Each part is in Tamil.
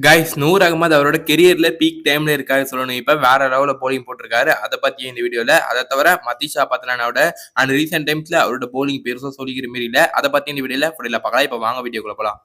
கைஸ் நூர் அகமது அவரோட கெரியர்ல பீக் டைம்ல இருக்காரு சொல்லணும். இப்ப வேற லெவல்ல போலிங் போட்டிருக்காரு. அதை பத்தி இந்த வீடியோல. அதை தவிர மதிஷா பத்ரானாவோட அண்ட் ரீசெண்ட் டைம்ஸ்ல அவரோட போலிங் பெருசா சொல்லிக்கிற மாதிரி இல்ல. அதை பத்தி இந்த வீடியோல பார்க்கலாம். இப்ப வாங்க வீடியோக்குள்ள போலாம்.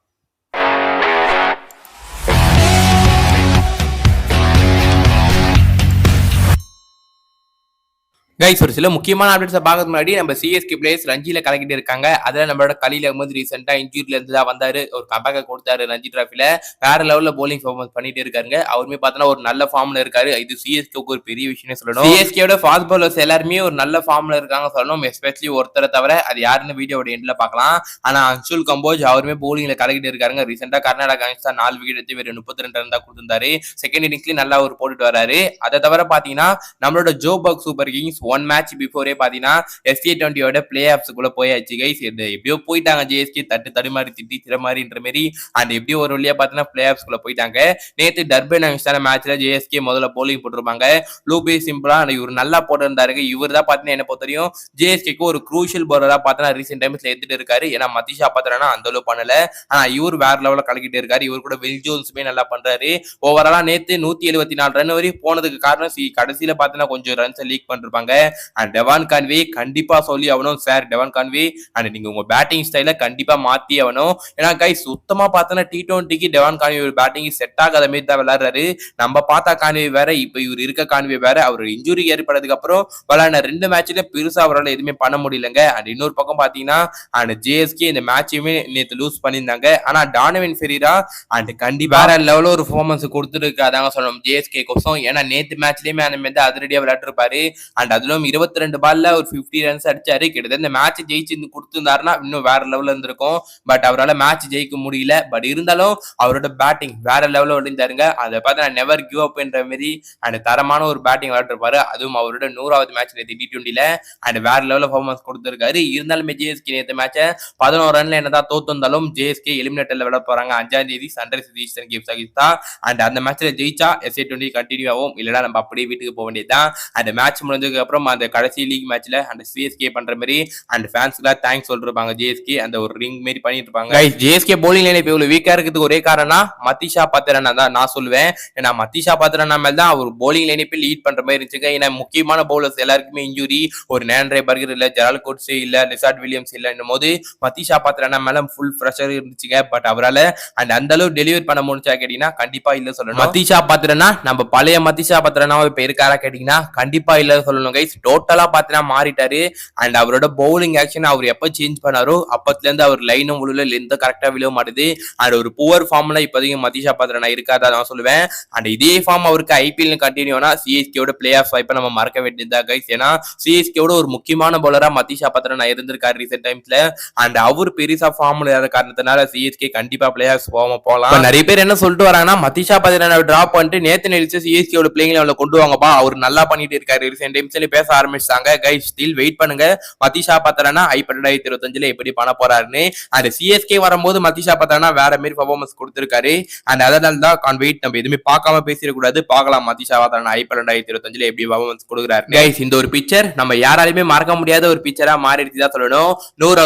கைஸ் ஒரு சில முக்கியமான அப்டேட்ஸை பார்க்கறது முன்னாடி நம்ம சிஎஸ்கே பிளேயர்ஸ் ரஞ்சியில கலக்கிட்டு இருக்காங்க. அதுல நம்மளோட கலீல் அகமது ரீசெண்டா இன்ஜூரில இருந்து தான் வந்தாரு. ஒரு கம்பேக்க கொடுத்தாரு ரஞ்சி டிராஃபில. வேற லெவல்ல போலிங் பெர்ஃபார்மன்ஸ் பண்ணிட்டு இருக்காருங்க. அவருமே பார்த்தா ஒரு நல்ல ஃபார்ம்ல இருக்காரு. இது சிஎஸ்கேக்கு ஒரு பெரிய விஷயம் சொல்லணும். சிஎஸ்கேயோட ஃபாஸ்ட் பவுலர்ஸ் எல்லாருமே ஒரு நல்ல ஃபார்ம்ல இருக்காங்க சொல்லணும். எஸ்பெஷலி ஒருத்தரை தவிர அது யாருன்னு வீடியோட எண்ட்ல பார்க்கலாம். ஆனா அன்சுல் கம்போஜ் அவருமே போலிங்ல கலக்கிட்டு இருக்காருங்க. ரீசெண்டா கர்நாடகா அகேன்ஸ்டா 4 விக்கெட் எடுத்து வெறும் 32 ரன் தான் கொடுத்திருந்தாரு. செகண்ட் இன்னிங்ஸ்லயும் நல்லா ஒரு போட்டுட்டு வராரு. அதை தவிர பாத்தீங்கன்னா நம்மளோட Joburg super Kings 1 match before பாத்தீங்கன்னா SC20 பிளே ஆப்ஸ்க்குள்ள போயாச்சு கைஸ். எப்படியோ போயிட்டாங்க. ஜேஎஸ்கே தடுமாறி திட்டி திறமாறின்ற மாதிரி அண்ட் எப்படியோ ஒரு வழியா பாத்தீங்கன்னா பிளே ஆப்ஸ்க்குள்ள போயிட்டாங்க. நேத்து டர்பன் அகேன்ஸ்டான மேட்ச்ல ஜேஎஸ்கே முதல்ல போலிங் போட்டிருப்பாங்க. லூபி சிம்பிளா இவர் நல்லா போட்டிருந்தாருங்க. இவர் தான் பாத்தீங்கன்னா என்ன பொறுத்தவரையும் ஜேஎஸ்கேக்கு ஒரு குரூஷியல் பவுலரா பாத்தீங்கன்னா ரீசெண்ட் டைம்ஸ்ல எடுத்துட்டு இருக்காரு. ஏன்னா மதிஷா பத்ரானா அந்த அளவு பண்ணல. ஆனா இவர் வேற லெவல்ல கலக்கிட்டு இருக்காரு. இவர் கூட வில் ஜோன்ஸுமே நல்லா பண்றாரு. ஓவராலா நேத்து 174 ரன் வரையும் போனதுக்கு காரணம் கடைசியில பாத்தீங்கன்னா கொஞ்சம் ரன்ஸ் லீக் பண்ணிருப்பாங்க. அண்ட் டெவான் கான்வே கண்டிப்பா சொல்லி ஆகணும் சார். டெவான் கான்வே அண்ட் நீங்க உங்க பேட்டிங் ஸ்டைல கண்டிப்பா மாத்தி ஆகணும். ஏன்னா கைஸ் சுத்தமா பார்த்தோன்னா T20க்கு டெவான் கான்வே ஒரு பேட்டிங் செட் ஆகாத மாதிரி தான் விளையாடுறாரு. நம்ம பார்த்தா கான்வே வேற, இப்ப இவர் இருக்க கான்வே வேற. அவர் இன்ஜுரி ஏற்பட்டதுக்கு அப்புறம் விளையாடின 2 மேட்ச்ல பெருசா அவரால் எதுவுமே பண்ண முடியலங்க. அண்ட் இன்னொரு பக்கம் பாத்தீங்கன்னா அண்ட் ஜேஎஸ்கே இந்த மேட்சுமே நேற்று லூஸ் பண்ணியிருந்தாங்க. ஆனா டானவின் ஃபெரீரா அண்ட் கண்டிப்பா வேற லெவலில் ஒரு பெர்ஃபார்மன்ஸ் கொடுத்துருக்காதாங்க சொல்லணும் ஜேஎஸ்கே கோசம். ஏன்னா நேற்று மேட்ச்லயுமே அந்த மாதிரி அதிரடியா விளையாட்டுருப்பாரு. அண்ட் அதுலும் 22 பால்ல ஒரு 50 ரன்ஸ் அடிச்சாரு. கிட்டத்தட்ட இந்த மேட்ச் ஜெயிச்சு கொடுத்திருந்தாருன்னா இன்னும் வேற லெவல்ல இருந்திருக்கும். பட் அவரால் மேட்ச் ஜெயிக்க முடியல. பட் இருந்தாலும் அவரோட பேட்டிங் வேற லெவல்ல விளைந்தாருங்க. அதை பார்த்து நான் நெவர் கிவ் அப் என்ற மாதிரி அண்ட் தரமான ஒரு பேட்டிங் விளையாட்டுருப்பாரு. அதுவும் அவரோட 100வது மேட்ச் நேற்று T20ல அண்ட் வேற லெவல்ல பெர்ஃபார்மன்ஸ் கொடுத்திருக்காரு. இருந்தாலுமே ஜேஎஸ்கே நேற்று மேட்சை 11 ரன்ல என்னதான் தோத்துந்தாலும் ஜேஎஸ்கே எலிமினேட்டர்ல விளையாட போறாங்க 5ஆம் தேதி சன்ரைஸ் ஈஸ்டர்ன் கேம்ஸ் ஆகிஸ்தா. அண்ட் அந்த மேட்ச்ல ஜெயிச்சா SA20 கண்டினியூ ஆகும். இல்லைன்னா நம்ம அப்படியே வீட்டுக்கு போக வேண்டியதுதான். அந்த மேட்ச் முடிஞ்சதுக்கு அப்புறம் அந்த கடைசி லீக் மேட்ச்ல அந்த சிஎஸ்கே பண்ற மாதிரி அண்ட் ஃபேன்ஸ்க்குலாம் தேங்க்ஸ் சொல்லிருப்பாங்க. ஜேஎஸ்கே அந்த ஒரு ரிங் மாதிரி பண்ணிட்டு இருப்பாங்க. ஜேஎஸ்கே போலிங் லைன் இப்ப இவ்வளவு வீக்கா இருக்கிறதுக்கு ஒரே காரணம் மதிஷா பத்ரானா தான் நான் சொல்லுவேன். ஏன்னா மதிஷா பத்ரானா மேல தான் அவர் போலிங் லைன் இப்ப லீட் பண்ற மாதிரி இருந்துச்சுங்க. ஏன்னா முக்கியமான பவுலர்ஸ் எல்லாருக்குமே இன்ஜுரி. ஒரு நேண்ட்ரே பர்கர் இல்ல, ஜெரால் கோட்ஸே இல்ல, லிசார்ட் வில்லியம்ஸ் இல்ல என்னும் போது மதிஷா பத்ரானா மேல ஃபுல் ப்ரெஷர் இருந்துச்சுங்க. பட் அவரால் அண்ட் அந்த அளவு டெலிவரி பண்ண முடிஞ்சா கேட்டீங்கன்னா கண்டிப்பா இல்ல சொல்லணும். மதிஷா பத்ரானா நம்ம பழைய மதிஷா பத்ரானா இப்ப இருக்காரா கேட்டீங்கன்னா கண்டிப்பா இல்ல சொல்லணும் கைஸ். டோட்டலா பாத்தீங்கன்னா மாறிட்டாரு. அண்ட் அவரோட பவுலிங் ஆக்ஷன் அவர் எப்ப சேஞ்ச் பண்ணாரோ அப்பத்துல இருந்து அவர் லைனும் உள்ள லென்த் கரெக்டா விழுவ மாட்டுது. அண்ட் ஒரு புவர் ஃபார்ம்ல இப்போதைக்கு மதிஷா பத்ரானா இருக்காதா நான் சொல்லுவேன். அண்ட் இதே ஃபார்ம் அவருக்கு ஐபிஎல் கண்டினியூனா சிஎஸ்கேவோட பிளே ஆஃப் வாய்ப்பை நம்ம மறக்க வேண்டியதா கைஸ். ஏன்னா சிஎஸ்கேவோட ஒரு முக்கியமான பவுலரா மதிஷா பத்ரானா இருந்திருக்காரு ரீசெண்ட் டைம்ஸ்ல. அண்ட் அவர் பெருசா ஃபார்ம்ல இல்லாத காரணத்தினால சிஎஸ்கே கண்டிப்பா பிளே ஆஃப் போகலாம். நிறைய பேர் என்ன சொல்லிட்டு வராங்கன்னா மதிஷா பத்ரானா டிராப் பண்ணிட்டு நேத்து நெரிச்சு சிஎஸ்கேவோட பிளேயிங் லெவல்ல கொண்டு வாங்கப்பா, அவர் நல்லா பண்ணிட்டு இருக்காரு ரீசெண்ட் டைம்ஸ்ல பேச ஆரம்பிச்சாங்க. கைஸ் ஸ்டில் வெயிட் பண்ணுங்க. மதிஷா பத்ரானா ஐபிஎல் 2025ல எப்படி பண்ண போறாருன்னு. அண்ட் சிஎஸ்கே வரும்போது மதிஷா பத்ரானா வேற மாதிரி பெர்ஃபார்மன்ஸ் கொடுத்திருக்காரு. அண்ட் அதனால தான் வெயிட் நம்ம எதுவுமே பார்க்காம பேசிடக்கூடாது. பார்க்கலாம் மதிஷா பத்ரானா ஐபிஎல் 2025ல எப்படி பெர்ஃபார்மன்ஸ் கொடுக்குறாரு. கைஸ் இந்த ஒரு பிக்சர் நம்ம யாராலுமே மறக்க முடியாத ஒரு பிக்சரா மாறிடுச்சு தான் சொல்லணும். நூர்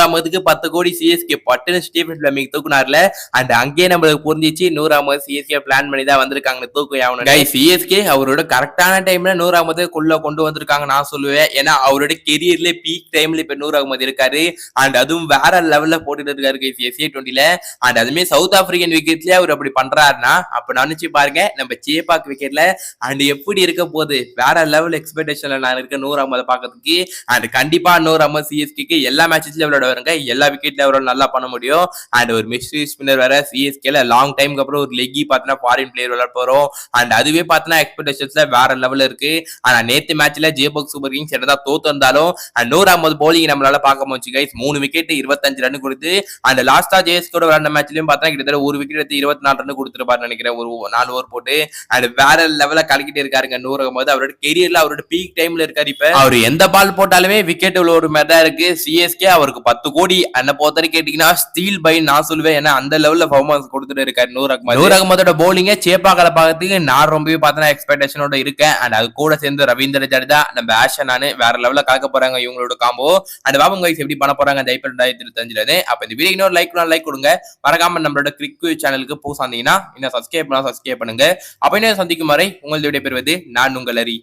அகமதுக்கு 10 கோடி சிஎஸ்கே பட்டுன்னு ஸ்டீஃபன் ஃபிளமிங் தூக்குனார்ல. அண்ட் அங்கேயே நம்மளுக்கு புரிஞ்சிச்சு நூர் அகமது சிஎஸ்கே பிளான் பண்ணி தான் வந்திருக்காங்க தூக்கு ஆகணும். கைஸ் சிஎஸ்கே அவரோட கரெக்டான டைம்ல நூர் அகமது கொண்டு வந்திருக்காங்க நான் சொல்லுவேன். ஏன்னா அவரோட கெரியர்ல பீக் டைம்ல இப்ப நூர் அகமது இருக்காரு. அண்ட் அதுவும் வேற லெவல்ல போட்டுட்டு இருக்காரு SA20ல. அண்ட் அதுமே சவுத் ஆப்பிரிக்கன் விக்கெட்ல அவர் அப்படி பண்றாருன்னா அப்ப நினைச்சு பாருங்க நம்ம சேப்பாக் விக்கெட்ல அண்ட் எப்படி இருக்க போகுது. வேற லெவல் எக்ஸ்பெக்டேஷன்ல நான் இருக்க நூர் அகமது பாக்கிறதுக்கு. அண்ட் கண்டிப்பா நூர் அகமது சிஎஸ்கேக்கு எல்லா மேட்சஸ்ல விளையாட வருங்க. எல்லா விக்கெட்ல அவரால் நல்லா பண்ண முடியும். அண்ட் ஒரு மிஸ்ட்ரி ஸ்பின்னர் வேற சிஎஸ்கேல லாங் டைம்க்கு அப்புறம் ஒரு லெக்கி பாத்தீங்கன்னா ஃபாரின் பிளேயர் விளையாட போறோம். அண்ட் அதுவே பாத்தீங்கன்னா எக்ஸ்பெக்டேஷன்ஸ்ல வேற லெவல்ல இருக்கு. ஆனா நேத்து மேட்ச்ல ஜேபக் சூப்பர் கிங்ஸ் என்னதான் தோத்து வந்தாலும் நூர் அகமது போலிங் நம்மளால பார்க்க முடிச்சு கைஸ். 3 விக்கெட் 25 ரன் கொடுத்து அண்ட் லாஸ்டா ஜேஎஸ்கேட விளையாண்ட மேட்ச்லயும் பார்த்தா கிட்டத்தட்ட ஒரு விக்கெட் எடுத்து 24 ரன் கொடுத்துருப்பாரு நினைக்கிறேன். ஒரு 4 ஓவர் போட்டு அண்ட் வேற லெவல்ல கலக்கிட்டு இருக்காருங்க நூர் அகமது. அவரோட கெரியர்ல அவரோட பீக் டைம்ல இருக்காரு. இப்ப அவர் எந்த பால் போட்டாலுமே விக்கெட் உள்ள ஒரு மாதிரி தான் இருக்கு. சிஎஸ்கே அவருக்கு 10 கோடி என்ன பொறுத்தவரை கேட்டீங்கன்னா ஸ்டீல் பை நான் சொல்லுவேன். ஏன்னா அந்த லெவல்ல பெர்ஃபார்மன்ஸ் கொடுத்துட்டு இருக்காரு நூர் அகமது. நூர் அகமதோட போலிங்க சேப்பாக்கல பார்க்கறதுக்கு நான் ரொம்பவே பார்த்தா எக்ஸ்பெக்டேஷனோட இருக்கேன். அண்ட் அது கூட சேர்ந்து ரவீந்திர ரவீந்திர ஜடேஜா நம்ம ஆஷா நானு வேற லெவல்ல கலக்க போறாங்க இவங்களோட காம்போ. அந்த பாபம் கைஸ் எப்படி பண்ண போறாங்க அந்த ஐபிஎல் 2025. அப்ப இந்த வீடியோ இன்னொரு லைக் கொடுங்க. மறக்காம நம்மளோட கிரிக் சேனலுக்கு புதுசா இருந்தீங்கன்னா இன்னும் சப்ஸ்கிரைப் பண்ணுங்க. அப்ப இன்னும் சந்திக்கும் வரை உங்களது விடைபெறுவது நான் உங்கள் ஹரி.